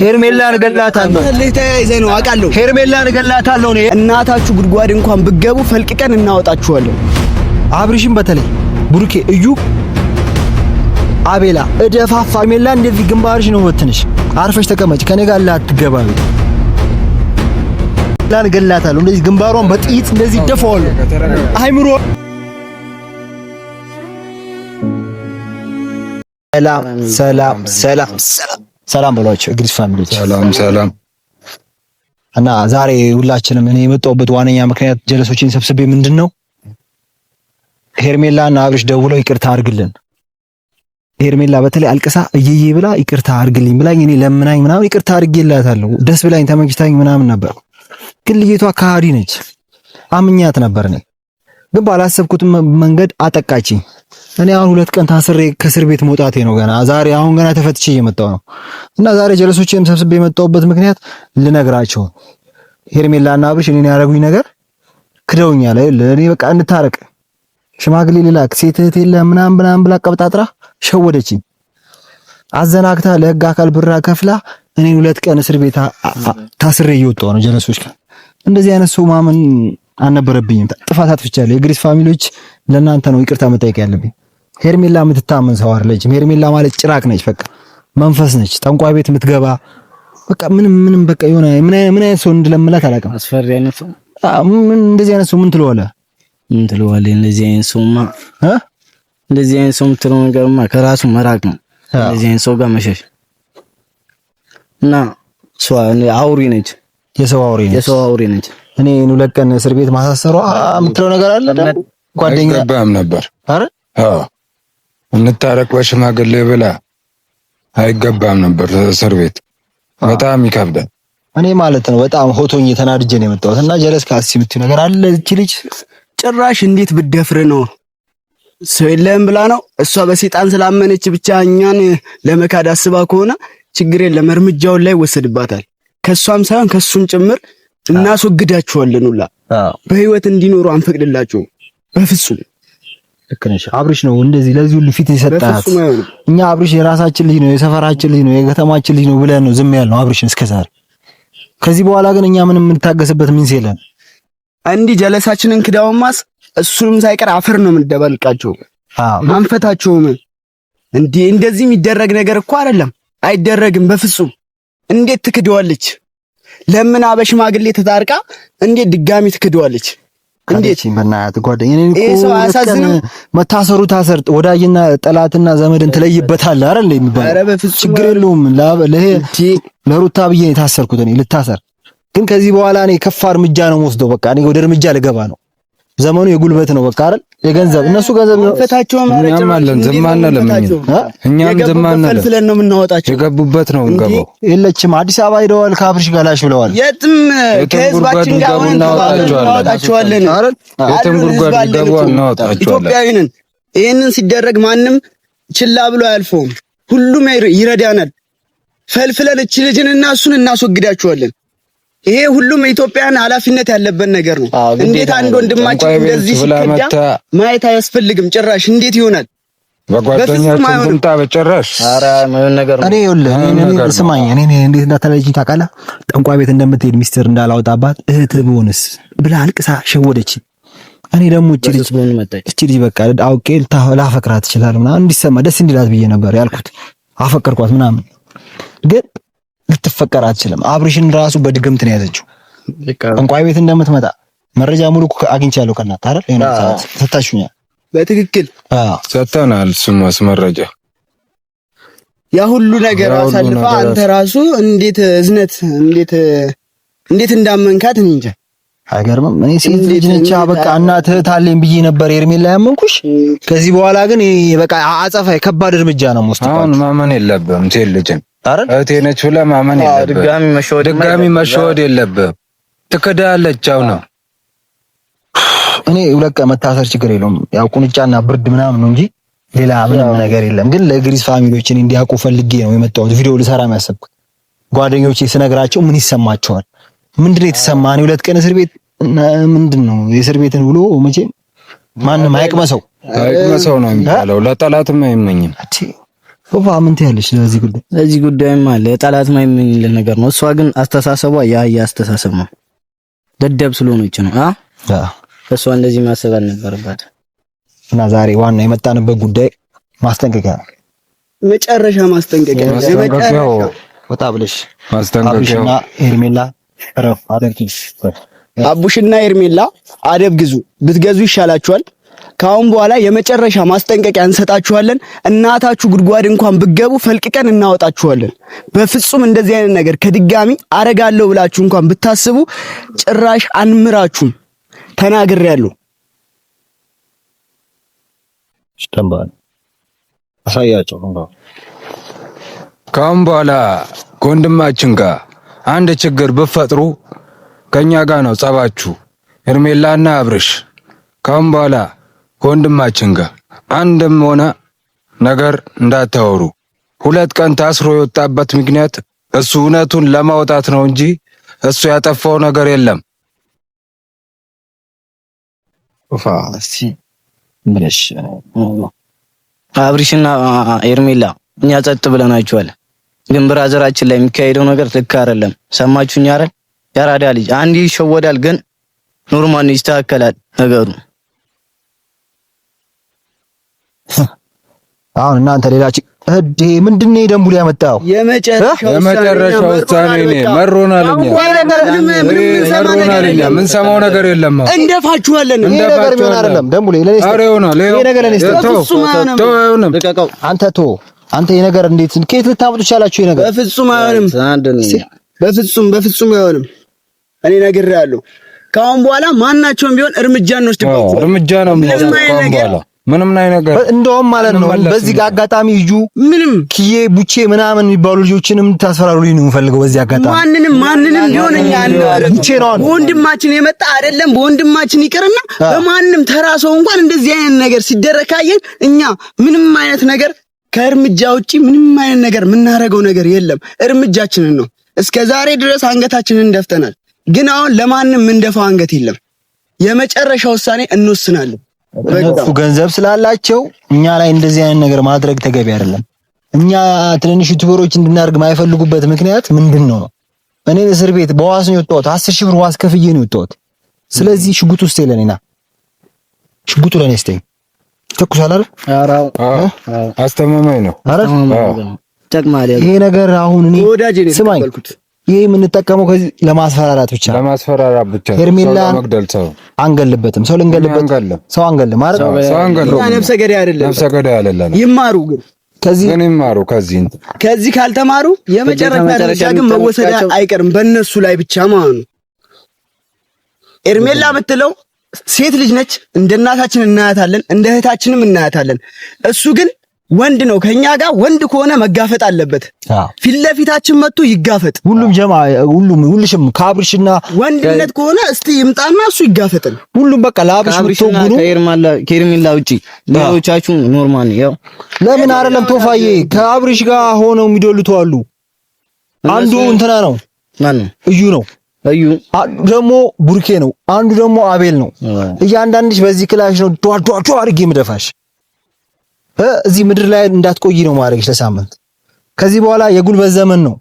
ሄርሜላን ገላታለሁ። ተያይዘህ ነው አውቃለሁ። ሄርሜላን ገላታለሁ ነው። እናታችሁ ጉድጓድ እንኳን ብትገቡ ፈልቅቀን እናወጣችኋለን። አብርሽም በተለይ ቡሩኬ፣ እዩ፣ አቤላ እደፋፋ ሄርሜላ እንደዚህ ግንባርሽ ነው ወትንሽ። አርፈሽ ተቀመጭ። ከኔ ጋር ላትገባቢ። ሄርሜላን ገላታለሁ። እንደዚህ ግንባሯን በጥይት እንደዚህ ደፋዋለሁ። አይምሮ ሰላም ሰላም ሰላም ሰላም በሏቸው እንግዲህ ፋሚሊዎች፣ ሰላም እና ዛሬ ሁላችንም እኔ የመጣሁበት ዋነኛ ምክንያት ጀለሶችን ሰብስቤ ምንድነው ሄርሜላና አብርሽ ደውለው ይቅርታ አድርግልን። ሄርሜላ በተለይ አልቅሳ እየዬ ብላ ይቅርታ አድርግልኝ ብላኝ እኔ ለምናኝ ምናምን ይቅርታ አድርጌላታለሁ። ደስ ብላኝ ተመችታኝ ምናምን ነበር። ግን ልጅቷ ከሃዲ ነች። አምኛት ነበር እኔ ግን ባላሰብኩት መንገድ አጠቃችኝ። እኔ አሁን 2 ቀን ታስሬ ከእስር ቤት መውጣቴ ነው ገና ዛሬ። አሁን ገና ተፈትቼ እየመጣሁ ነው። እና ዛሬ ጀለሶቼን ሰብስቤ የመጣሁበት ምክንያት ልነግራቸው፣ ሄርሜላና አብርሽ እኔን ያደረጉኝ ነገር ክደውኛል። እኔ በቃ እንታረቅ፣ ሽማግሌ ልላክ፣ ሴት እህት የለ ምናምን ብላ ቀብጣጥራ ሸወደችኝ። አዘናግታ ለህግ አካል ብራ ከፍላ እኔን 2 ቀን እስር ቤት ታስሬ እየወጣሁ ነው። ጀለሶች እንደዚህ አይነት ሰው ማመን አልነበረብኝም። ጥፋት አጥፍቻለሁ። የግሪስ ፋሚሊዎች ለእናንተ ነው ይቅርታ መጠየቅ ያለብኝ። ሄርሜላ የምትታመን ሰው አይደለችም። ሄርሜላ ማለት ጭራቅ ነች፣ በቃ መንፈስ ነች። ጠንቋይ ቤት የምትገባ በቃ ምንም በቃ የሆነ ምን አይነት ሰው እንድለምላት አላውቅም። አስፈሪ አይነት ሰው እንደዚህ አይነት ሰው ምን ትለዋለህ? እንደዚህ አይነት ሰውማ እንደዚህ አይነት ሰው የምትለው ነገርማ ከራሱ መራቅ ነው። እንደዚህ አይነት ሰው ጋር መሸሽ እና አውሪ ነች፣ የሰው አውሪ ነች። እኔ 2 ቀን እስር ቤት ማሳሰሯ የምትለው ነገር አለ። ጓደኛ አይገባም ነበር። አዎ እንታረቅ በሽማግሌ ብላ አይገባም ነበር እስር ቤት። በጣም ይከብዳል። እኔ ማለት ነው በጣም ሆቶኝ ተናድጄ ነው የመጣሁት። እና ጀለስ ካሲ የምትይው ነገር አለ። እቺ ልጅ ጭራሽ እንዴት ብትደፍር ነው? ሰው የለም ብላ ነው እሷ በሰይጣን ስላመነች ብቻ እኛን ለመካድ አስባ ከሆነ ችግር የለም፣ እርምጃውን ላይ ወሰድባታል። ከሷም ሳይሆን ከሱም ጭምር እናስወግዳቸዋለን። ሁላ በህይወት እንዲኖሩ አንፈቅድላቸውም በፍጹም። ልክ ነሽ። አብርሽ ነው እንደዚህ ለዚህ ሁሉ ፊት የሰጣት። እኛ አብርሽ የራሳችን ልጅ ነው፣ የሰፈራችን ልጅ ነው፣ የከተማችን ልጅ ነው ብለን ነው ዝም ያልነው አብርሽን እስከዛሬ። ከዚህ በኋላ ግን እኛ ምንም የምንታገስበት ምንስ የለን። እንዲህ ጀለሳችንን ክዳውማስ እሱንም ሳይቀር አፈር ነው የምንደባልቃቸው። አንፈታቸውም። እንደዚህ የሚደረግ ነገር እኮ አይደለም፣ አይደረግም በፍጹም። እንዴት ትክደዋለች? ለምን በሽማግሌ ተታርቃ እንዴት ድጋሚ ትክደዋለች? እንዴት በእናትህ ጓደኛዬ እኮ መታሰሩ ታሰር ወዳጅና ጠላትና ዘመድን ትለይበታለህ አይደል የሚባለው። ችግር የለውም። ለሩታ ብዬ የታሰርኩት እኔ ልታሰር። ግን ከዚህ በኋላ እኔ ከፋ እርምጃ ነው የምወስደው። በቃ እኔ ወደ እርምጃ ልገባ ነው። ዘመኑ የጉልበት ነው በቃ አይደል? የገንዘብ እነሱ ገንዘብ ነው ፈታቸው ማለት ነው። እኛም ዝም አንልም። እኛም ዝም አንልም። ፍለን ነው የምናወጣቸው። የገቡበት ነው እንገባው። የለችም አዲስ አበባ ሄደዋል። ከአብርሽ ጋላሽ ብለዋል። የትም ከህዝባችን ጋር እናወጣቸዋለን አይደል? የትም ጉድጓድ ገቡ እናወጣቸዋለን። ኢትዮጵያዊ ነን። ይሄንን ሲደረግ ማንም ችላ ብሎ አያልፈውም። ሁሉም ይረዳናል። ፈልፍለን እቺ ልጅንና እሱን እናስወግዳቸዋለን። ይሄ ሁሉም ኢትዮጵያን ኃላፊነት ያለበት ነገር ነው። እንዴት አንድ ወንድማችን እንደዚህ ሲከዳ ማየት አያስፈልግም ጭራሽ። እንዴት ይሆናል? በጓደኛችን ቁምጣ በጭራሽ ኧረ ምን ነገር ነው? እኔ ስማኝ፣ እኔ እንዴት እንዳተለጅኝ ታውቃለህ? ጠንቋይ ቤት እንደምትሄድ ሚስጥር እንዳላወጣባት እህት ብሆንስ ብላ አልቅሳ ሸወደች። እኔ ደግሞ እቺ ልጅ በቃ አውቄ ላፈቅራት እችላለሁ ምናምን እንዲሰማ ደስ እንዲላት ብዬ ነበር ያልኩት። አፈቀርኳት ምናምን ግን ልትፈቀር አትችልም። አብርሽን ራሱ በድግምት ነው ያዘችው። ጠንቋይ ቤት እንደምትመጣ መረጃ ሙሉ አግኝቻለሁ ከእናት አይደል? ይሄን ሰጣችሁኛል። በትክክል ሰጥተናል። እሱማስ መረጃ ያ ሁሉ ነገር አሳልፋ አንተ ራሱ እንዴት እዝነት እንዴት እንዳመንካት እኔ እንጃ። አይገርምም? እኔ ሴት ልጅ ነች በቃ እናት ታለኝ ብዬ ነበር ሄርሜላ ያመንኩሽ። ከዚህ በኋላ ግን በቃ አጸፋ ከባድ እርምጃ ነው የምወስደው። አሁን ማመን የለብህም ሴት ልጅን እህቴ ነች ብለህ ማመን የለብህም። ድጋሚ መሸወድ የለብህም። ትክዳለች። አው ነው እኔ 2 ቀን መታሰር ችግር የለውም። ያው ቁንጫና ብርድ ምናምን ነው እንጂ ሌላ ምንም ነገር የለም። ግን ለግሪስ ፋሚሊዎች እኔ እንዲያውቁ ፈልጌ ነው የመጣሁት። ቪዲዮ ልሰራ ያሰብኩት ጓደኞቼ ስነግራቸው ምን ይሰማቸዋል? ምንድነው የተሰማህ? እኔ 2 ቀን እስር ቤት ምንድነው የእስር ቤትን ብሎ መቼም ማንም አይቅመሰው ነው የሚባለው። ለጠላትም አይመኝም። ሶፋ ምን ትያለሽ ለዚህ ጉዳይማ ለጠላት ማይመኝልን ነገር ነው። እሷ ግን አስተሳሰቧ ያ አስተሳሰብ ነው። ደደብ ስለሆነች ነው። እሷ እንደዚህ ማሰብ አልነበረባት። እና ዛሬ ዋና የመጣንበት ጉዳይ ማስጠንቀቂያ ነው። መጨረሻ ማስጠንቀቂያ ነው። የመጨረሻው ወጣ ብለሽ ማስጠንቀቂያና ሄርሜላ ረፍ አደርኪስ አቡሽና ሄርሜላ አደብ ግዙ። ብትገዙ ይሻላችኋል። ካሁን በኋላ የመጨረሻ ማስጠንቀቂያ እንሰጣችኋለን። እናታችሁ ጉድጓድ እንኳን ብትገቡ ፈልቅቀን እናወጣችኋለን። በፍጹም እንደዚህ አይነት ነገር ከድጋሚ አረጋለሁ ብላችሁ እንኳን ብታስቡ ጭራሽ አንምራችሁም። ተናግሬያለሁ። ሽተምባል አሳያቸው ነው። ካሁን በኋላ ከወንድማችን ጋር አንድ ችግር ብትፈጥሩ ከኛ ጋር ነው ጸባችሁ። ሄርሜላና አብርሽ ካሁን በኋላ ከወንድማችን ጋር አንድም ሆነ ነገር እንዳታወሩ። 2 ቀን ታስሮ የወጣበት ምክንያት እሱ እውነቱን ለማውጣት ነው እንጂ እሱ ያጠፋው ነገር የለም። ኡፋሲ ምንሽ አብርሽና ሄርሜላ እኛ ጸጥ ብለናችኋል፣ ግን ብራዘራችን ላይ የሚካሄደው ነገር ልክ አይደለም። ሰማችሁኝ አይደል? ያራዳ ልጅ አንዴ ይሸወዳል፣ ግን ኖርማል ይስተካከላል ነገሩ። አሁን እናንተ ሌላች እዴ ምንድነው ደንቡ ላይ ያመጣው? የመጨረሻው ውሳኔ ነው። መሮናልኛ ምን ሰማው ነገር የለም። እንደፋችኋለን። ይሄ ነገር ምን አይደለም ደንቡ ላይ ለኔ ይሄ ነገር ለኔ አንተ ይሄ ነገር እንዴት ከየት ልታመጡ ይቻላችሁ? ይሄ ነገር በፍጹም አይሆንም። በፍጹም አይሆንም። እኔ ነግሬያለሁ። ካሁን በኋላ ማናቸውም ቢሆን እርምጃ እንወስድባችሁ። እርምጃ ነው የሚወስደው። ምንም ነገር እንደውም ማለት ነው። በዚህ አጋጣሚ እዩ ምንም ኪዬ ቡቼ ምናምን የሚባሉ ልጆችንም ታስፈራሩልኝ ነው የምፈልገው። በዚህ አጋጣሚ ማንንም ቢሆንኛ ቡቼ ነው በወንድማችን የመጣ አይደለም። በወንድማችን ይቅርና በማንም ተራሰው እንኳን እንደዚህ አይነት ነገር ሲደረግ ካየን እኛ ምንም አይነት ነገር ከእርምጃ ውጪ ምንም አይነት ነገር የምናደርገው ነገር የለም። እርምጃችንን ነው። እስከ ዛሬ ድረስ አንገታችንን ደፍተናል። ግን አሁን ለማንም እንደፋው አንገት የለም። የመጨረሻ ውሳኔ እንወስናለን። እነሱ ገንዘብ ስላላቸው እኛ ላይ እንደዚህ አይነት ነገር ማድረግ ተገቢ አይደለም። እኛ ትንንሽ ዩቲዩበሮች እንድናርግ ማይፈልጉበት ምክንያት ምንድነው? እኔ እስር ቤት በዋስ ነው የወጣሁት። 10,000 ብር ዋስ ከፍዬ ነው የወጣሁት። ስለዚህ ሽጉጥ ውስጥ የለኝና ሽጉጡ ለኔ እስቲ ተኩሳል አይደል? አስተማማኝ ነው አይደል? ይሄ ነገር አሁን እኔ ስማኝ፣ ይሄ የምንጠቀመው ከዚህ ለማስፈራራት ብቻ ሄርሜላን መግደል ሰው አንገልበትም። ሰው ልንገልበት ሰው አንገልም ማለት ሰው አንገልም። ነፍሰ ገዳይ አይደለም። ይማሩ ግን ከዚህ ካልተማሩ የመጨረሻ ደረጃ ግን መወሰድ አይቀርም በእነሱ ላይ ብቻ ማለት ነው። ሄርሜላ ብትለው ሴት ልጅ ነች። እንደ እናታችን እናያታለን፣ እንደ እህታችንም እናያታለን። እሱ ግን ወንድ ነው። ከኛ ጋር ወንድ ከሆነ መጋፈጥ አለበት። ፊት ለፊታችን መጥቶ ይጋፈጥ። ሁሉሽም ከአብርሽና ወንድነት ከሆነ እስቲ ይምጣና እሱ ይጋፈጥን። ሁሉም በቃ ለአብርሽ ብትወጉኑ ከሄርሜላ ውጪ ሌሎቻችሁ ኖርማል ነው። ለምን አይደለም ቶፋዬ ከአብርሽ ጋር ሆነው የሚዶልቱ አሉ። አንዱ እንትና ነው ማን ነው? እዩ ነው። እዩ ደግሞ ቡርኬ ነው። አንዱ ደግሞ አቤል ነው። እያንዳንድሽ በዚህ ክላሽ ነው ዷ አድርጌ የምደፋሽ። እዚህ ምድር ላይ እንዳትቆይ ነው ማድረግሽ ለሳምንት። ከዚህ በኋላ የጉልበት ዘመን ነው።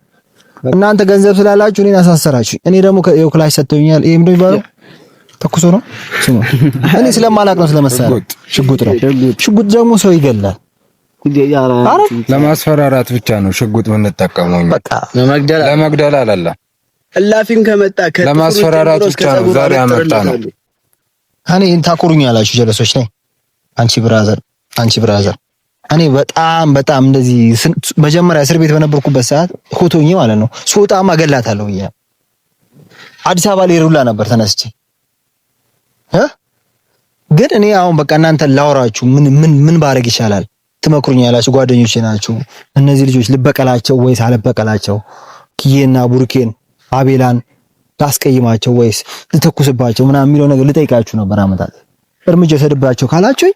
እናንተ ገንዘብ ስላላችሁ እኔን አሳሰራችሁ። እኔ ደግሞ ክላሽ ሰጥተውኛል። ይሄ ምንድን ነው? ተኩሶ ነው ስሙ። እኔ ስለማላቅ ነው ስለመሰለኝ ሽጉጥ ነው። ሽጉጥ ደግሞ ሰው ይገላል። ለማስፈራራት ብቻ ነው ሽጉጥ የምንጠቀመው። በቃ ለመግደል አላላ እላፊን ከመጣ ለማስፈራራት ብቻ ነው ዛሬ አመጣ ነው። እኔ ታቆሩኛላችሁ ጀለሶች ነኝ። አንቺ ብራዘር እኔ በጣም እንደዚህ መጀመሪያ እስር ቤት በነበርኩበት ሰዓት ሆቶኝ ማለት ነው ሶጣማ ገላታለሁ ብዬ አዲስ አበባ ላይ ሩላ ነበር ተነስቼ ግን እኔ አሁን በቃ እናንተ ላወራችሁ ምን ባረግ ይሻላል ትመክሩኛላችሁ። ጓደኞቼ ናችሁ እነዚህ ልጆች ልበቀላቸው ወይስ አልበቀላቸው? ኪዬና ቡርኬን አቤላን ላስቀይማቸው ወይስ ልተኩስባቸው ምናምን የሚለው ነገር ልጠይቃችሁ ነበር። አመጣጥ እርምጃ ሰድባቸው ካላችሁ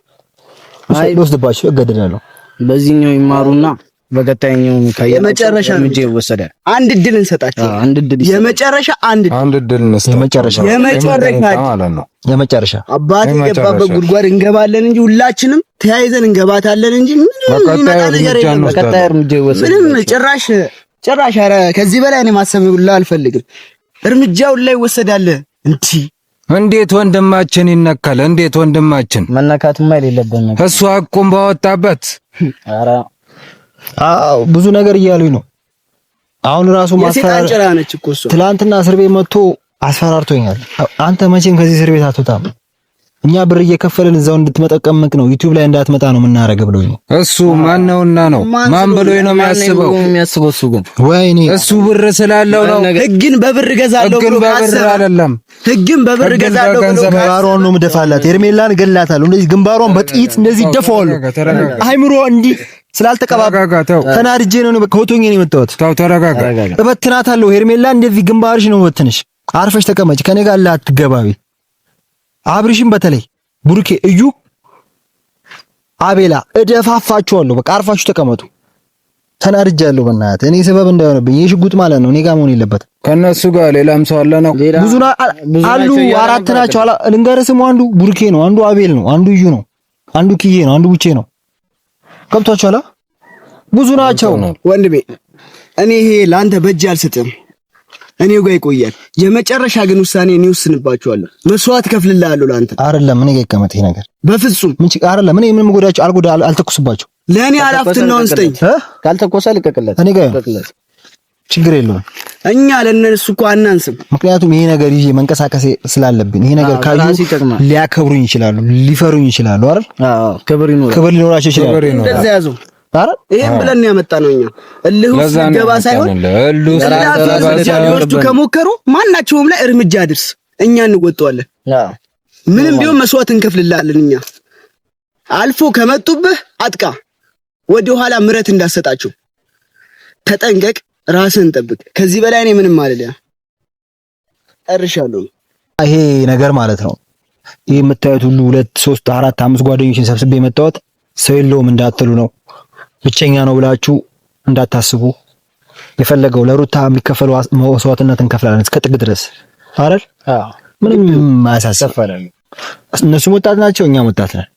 ልወስድባቸው እገደዳለሁ። በዚህኛው ይማሩና በቀጣይኛው የመጨረሻ እርምጃ ይወሰዳል። አንድ እድል እንሰጣቸው። አንድ እድል የመጨረሻ አንድ እድል እንሰጣቸው። የመጨረሻ አባቴ የገባበት ጉድጓድ እንገባለን እንጂ ሁላችንም ተያይዘን እንገባታለን እንጂ ምንም የሚመጣ ነገር የለም። በቀጣይ እርምጃ ይወሰዳል። ምንም ጭራሽ ኧረ ከዚህ በላይ እኔ ማሰብ ሁላ አልፈልግም። እርምጃው ላይ ይወሰዳል። እንዴት ወንድማችን ይነካል? እንዴት ወንድማችን መነካትማ የሌለበት ነገር እሱ አቁም ባወጣበት። ኧረ አዎ ብዙ ነገር እያሉኝ ነው። አሁን ራሱ ማስፈራራት ትላንትና እስር ቤት መጥቶ አስፈራርቶኛል። አንተ መቼም ከዚህ እስር ቤት አትወጣም፣ እኛ ብር እየከፈልን እዛው እንድትመጠቀምቅ ነው፣ ዩቲዩብ ላይ እንዳትመጣ ነው የምናረግ ብሎኝ ነው። እሱ ማን ነውና ነው? ማን ብሎኝ ነው የሚያስበው? እሱ ግን ወይኔ እሱ ብር ስላለው ነው። ህግን በብር ገዛለሁ ብሎ ካሰበ አይደለም። ህግን በብር ገዛለሁ ብሎ ግንባሯን ነው የምደፋላት። ሄርሜላን ገላታለሁ። እንደዚህ ግንባሯን በጥይት እንደዚህ ደፋዋለሁ። አይምሮ እንዲህ ስላልተቀባባው ተናድጄ ነው ከሆቶኝ ነው የመጣሁት። ተው ተረጋጋ። እበትናታለሁ። ሄርሜላን እንደዚህ ግንባርሽ ነው ወትንሽ። አርፈሽ ተቀመጭ። ከኔ ጋር አትገባቢ። አብርሽም በተለይ ቡርኬ፣ እዩ፣ አቤላ እደፋፋችኋለሁ። በቃ አርፋችሁ ተቀመጡ። ተናድጃለሁ። በእናትህ እኔ ሰበብ እንዳይሆንብኝ የሽጉጥ ማለት ነው እኔ ጋር መሆን የለበትም። ከነሱ ጋር ሌላም ሰው አለ ነው። ብዙ አሉ። አራት ናቸው። ልንገርህ ስሙ አንዱ ቡርኬ ነው፣ አንዱ አቤል ነው፣ አንዱ እዩ ነው፣ አንዱ ኪዬ ነው፣ አንዱ ቡቼ ነው። ገብቷችኋል? ብዙ ናቸው ወንድሜ። እኔ ይሄ ላንተ በእጅ አልሰጥም፣ እኔው ጋር ይቆያል። የመጨረሻ ግን ውሳኔ እኔ ወስንባቸዋለሁ። መስዋዕት ከፍልልሃለሁ ላንተ። አይደለም እኔ ጋር ይቀመጥ ይሄ ነገር በፍጹም ምን አይደለም። እኔ ምንም ጎዳቸው አልተኩስባቸው። ለኔ አላፍትናውን ስጠኝ። ካልተኮሰ ልቀቅለት። እኔ ጋር ችግር የለውም። እኛ ለነሱ እኮ አናንስም። ምክንያቱም ይሄ ነገር ይዤ መንቀሳቀስ ስላለብኝ ይሄ ነገር ካዩ ሊያከብሩኝ ይችላሉ፣ ሊፈሩኝ ይችላሉ አይደል? አዎ ክብር ሊኖራቸው ይችላል። እንደዛ ያዙ አይደል? ይሄን ብለን ያመጣ ነው እኛ እልህ ውስጥ ገባ ሳይሆን ሊወስዱ ከሞከሩ ማናቸውም ላይ እርምጃ ድርስ፣ እኛ እንወጣዋለን። ምንም ቢሆን መስዋዕት እንከፍልልሃለን። እኛ አልፎ ከመጡብህ አጥቃ፣ ወደ ኋላ ምረት እንዳሰጣቸው ተጠንቀቅ። ራስን ጠብቅ። ከዚህ በላይ እኔ ምንም አልልም። እርሻለሁ። ይሄ ነገር ማለት ነው። ይሄ የምታዩት ሁሉ 2 3 4 5 ጓደኞችን ሰብስቤ የመጣሁት ሰው የለውም እንዳትሉ ነው። ብቸኛ ነው ብላችሁ እንዳታስቡ። የፈለገው ለሩታ የሚከፈለው መስዋዕትነት እንከፍላለን እስከ ጥግ ድረስ አይደል? ምንም ማያሳስፈለም። እነሱ ወጣት ናቸው፣ እኛ ወጣት ነን።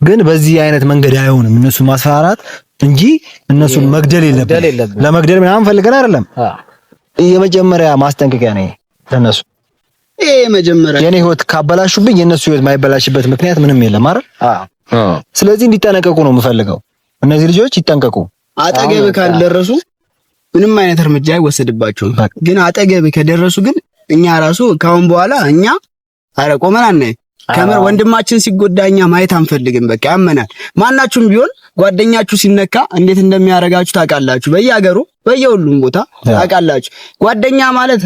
ግን በዚህ አይነት መንገድ አይሆንም። እነሱ ማስፈራራት እንጂ እነሱን መግደል የለብንም። ለመግደል ምናምን ፈልገን አይደለም። የመጀመሪያ ማስጠንቀቂያ ነው ለነሱ። ይሄ መጀመሪያ የኔ ህይወት ካበላሹብኝ የነሱ ህይወት ማይበላሽበት ምክንያት ምንም የለም አይደል? ስለዚህ እንዲጠነቀቁ ነው የምፈልገው። እነዚህ ልጆች ይጠንቀቁ። አጠገብ ካልደረሱ ምንም አይነት እርምጃ አይወሰድባቸውም። ግን አጠገብ ከደረሱ ግን እኛ ራሱ ካሁን በኋላ እኛ አረቆመን አናይ። ከመር ወንድማችን ሲጎዳ እኛ ማየት አንፈልግም። በቃ ያመናል። ማናችሁም ቢሆን ጓደኛችሁ ሲነካ እንዴት እንደሚያረጋችሁ ታውቃላችሁ። በየሀገሩ በየሁሉም ቦታ ታውቃላችሁ። ጓደኛ ማለት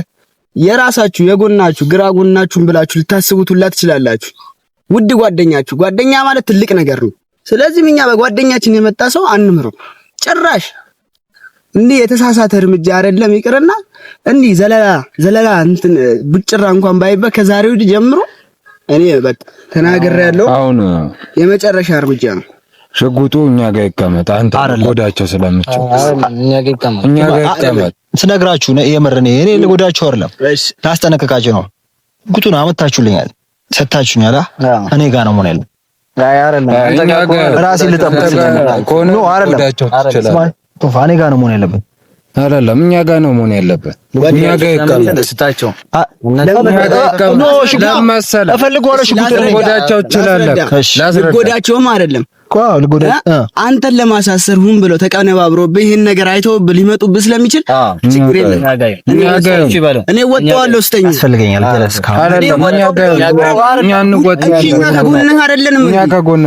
የራሳችሁ የጎናችሁ ግራ ጎናችሁን ብላችሁ ልታስቡት ሁላ ትችላላችሁ። ውድ ጓደኛ ማለት ትልቅ ነገር ነው። ስለዚህ እኛ በጓደኛችን የመጣ ሰው አንምረው። ጭራሽ እንዲህ የተሳሳተ እርምጃ አይደለም ይቅርና እንዲህ ዘለላ እንትን ብጭራ እንኳን ባይበት ከዛሬው ጀምሮ እኔ በቃ ተናግሬያለሁ። አሁን የመጨረሻ እርምጃ ነው። ሽጉጡ እኛ ጋር ይቀመጥ። አንተ ጎዳቸው ስለምችል እኛ ጋር ይቀመጥ። ስነግራችሁ ነው የምር እኔ ልጎዳቸው አይደለም፣ ላስጠነቅቃችሁ ነው። ሽጉጡን አመጣችሁልኛል፣ ሰጣችሁኛል። እኔ ጋር ነው ሞን ያለው። አይ አይደለም እኛ ጋር ራሴን ልጠብቅ ስለሆነ ነው። አይደለም እኔ ጋር ነው መሆን ያለበት። አይደለም እኛ ጋር ነው መሆን ያለበት። እኛ ጋር ይቀመጥ ስታቸው ልጎዳቸው ትችላለህ። ልጎዳቸውም አይደለም አንተን ለማሳሰር ሁን ብለው ተቀነባብሮብህ ይሄን ነገር አይተውብህ ሊመጡብህ ስለሚችል ችግር የለም። እኔ ወጣዋለሁ ስተኛ ያስፈልገኛል።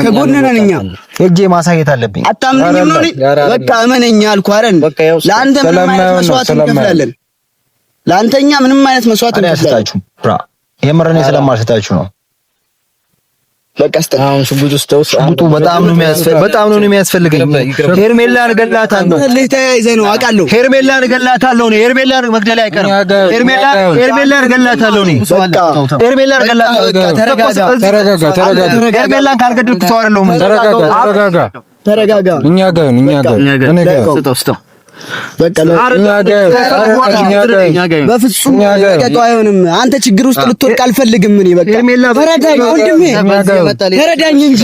ከጎንህ ነን እኛ። እጄ ማሳየት አለብኝ። አታምነኝም ነው? በቃ እመነኛ አልኩህ አይደል? ለአንተ ምንም አይነት መስዋዕት እንከፍላለን። ለአንተኛ ምንም አይነት መስዋዕት እንከፍላለን። የምር እኔ ስለማልሰጣችሁ ነው። በቃ አሁን ሽጉጡ በጣም ነው የሚያስፈልገኝ። ሄርሜላን ገላታለሁ። ተያይዘህ ነው አውቃለሁ። ሄርሜላን ገላታለሁ። ሄርሜላን መግደል አይቀርም። ሄርሜላን ገላታለሁ። ሄርሜላን ገላታለሁ። ተረጋጋ። ሄርሜላን ካልገደልኩ ተው አይደለሁም። ተረጋጋ። ተረጋጋ። እኛ ጋር እኔ ጋር ስጠው በፍጹም ለቀቀው። አይሆንም። አንተ ችግር ውስጥ ልትወድቅ አልፈልግም። እኔ በቃ ተረዳኝ ወንድሜ፣ ተረዳኝ እንጂ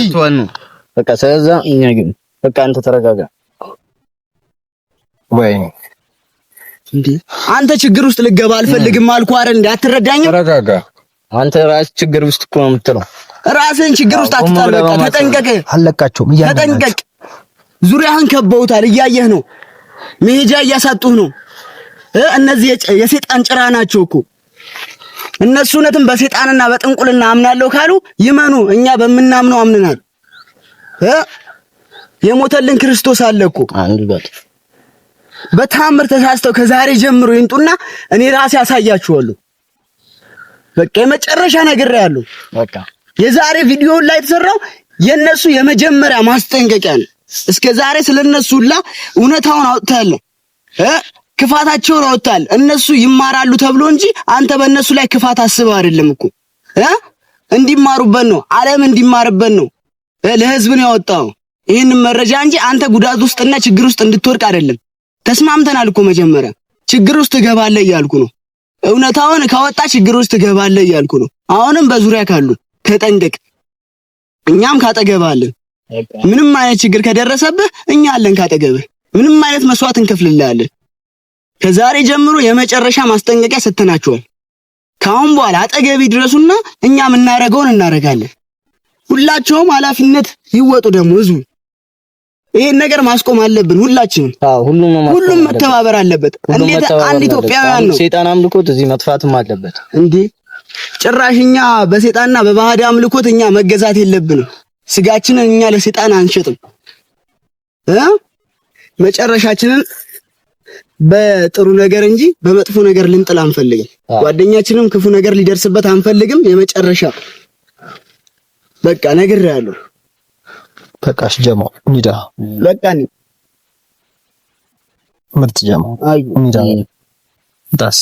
በቃ ስለዛ እኛ ግን በቃ አንተ ተረጋጋ። ወይ እንዴ አንተ ችግር ውስጥ ልገባ አልፈልግም አልኩህ አይደል? እንዴ አትረዳኝም? ተረጋጋ። አንተ ራስህ ችግር ውስጥ እኮ ነው የምትለው። ራስህን ችግር ውስጥ አትጣል። በቃ ተጠንቀቅ፣ አለቃቸውም ተጠንቀቅ። ዙሪያህን ከበውታል፣ እያየህ ነው። መሄጃ እያሳጡህ ነው። እነዚህ የሰይጣን ጭራ ናቸው እኮ። እነሱ እውነትም በሰይጣንና በጥንቁልና አምናለሁ ካሉ ይመኑ። እኛ በምናምነው አምነናል። የሞተልን ክርስቶስ አለ እኮ። በታምር ተሳስተው ከዛሬ ጀምሮ ይንጡና እኔ ራሴ ያሳያችኋለሁ። በቃ የመጨረሻ ነገር ያለው በቃ የዛሬ ቪዲዮ ላይ የተሰራው የነሱ የመጀመሪያ ማስጠንቀቂያ ነው። እስከ ዛሬ ስለነሱላ እውነታውን አውጥታል፣ ክፋታቸውን አውጥታል። እነሱ ይማራሉ ተብሎ እንጂ አንተ በእነሱ ላይ ክፋት አስበው አይደለም እኮ እንዲማሩበት ነው፣ ዓለም እንዲማርበት ነው። ለህዝብ ነው ያወጣው ይሄንን መረጃ እንጂ አንተ ጉዳት ውስጥና ችግር ውስጥ እንድትወርቅ አይደለም። ተስማምተናል እኮ መጀመሪያ ችግር ውስጥ ትገባለህ እያልኩ ነው። እውነታውን ካወጣ ችግር ውስጥ ትገባለህ እያልኩ ነው። አሁንም በዙሪያ ካሉ ተጠንቀቅ፣ እኛም ካጠገባለን። ምንም አይነት ችግር ከደረሰብህ እኛ አለን ካጠገብህ። ምንም አይነት መስዋዕት እንከፍልልሃለን። ከዛሬ ጀምሮ የመጨረሻ ማስጠንቀቂያ ሰጥተናቸዋል። ካሁን በኋላ አጠገቢ ድረሱና እኛ የምናረገውን እናረጋለን። ሁላቸውም ኃላፊነት ይወጡ። ደግሞ ህዝቡ ይሄን ነገር ማስቆም አለብን። ሁላችንም ሁሉም መተባበር አለበት። እንዴት አንድ ኢትዮጵያውያን ነው። ሰይጣን አምልኮት እዚህ መጥፋትም አለበት እንዴ! ጭራሽኛ በሰይጣንና በባዕድ አምልኮት እኛ መገዛት የለብንም። ስጋችንን እኛ ለሰይጣን አንሸጥም። መጨረሻችንን በጥሩ ነገር እንጂ በመጥፎ ነገር ልንጥል አንፈልግም። ጓደኛችንም ክፉ ነገር ሊደርስበት አንፈልግም። የመጨረሻ በቃ ነግሬሃለሁ። በቃሽ ጀማው እንሂዳ። በቃ ምርጥ ጀማው እንሂዳ ዳስ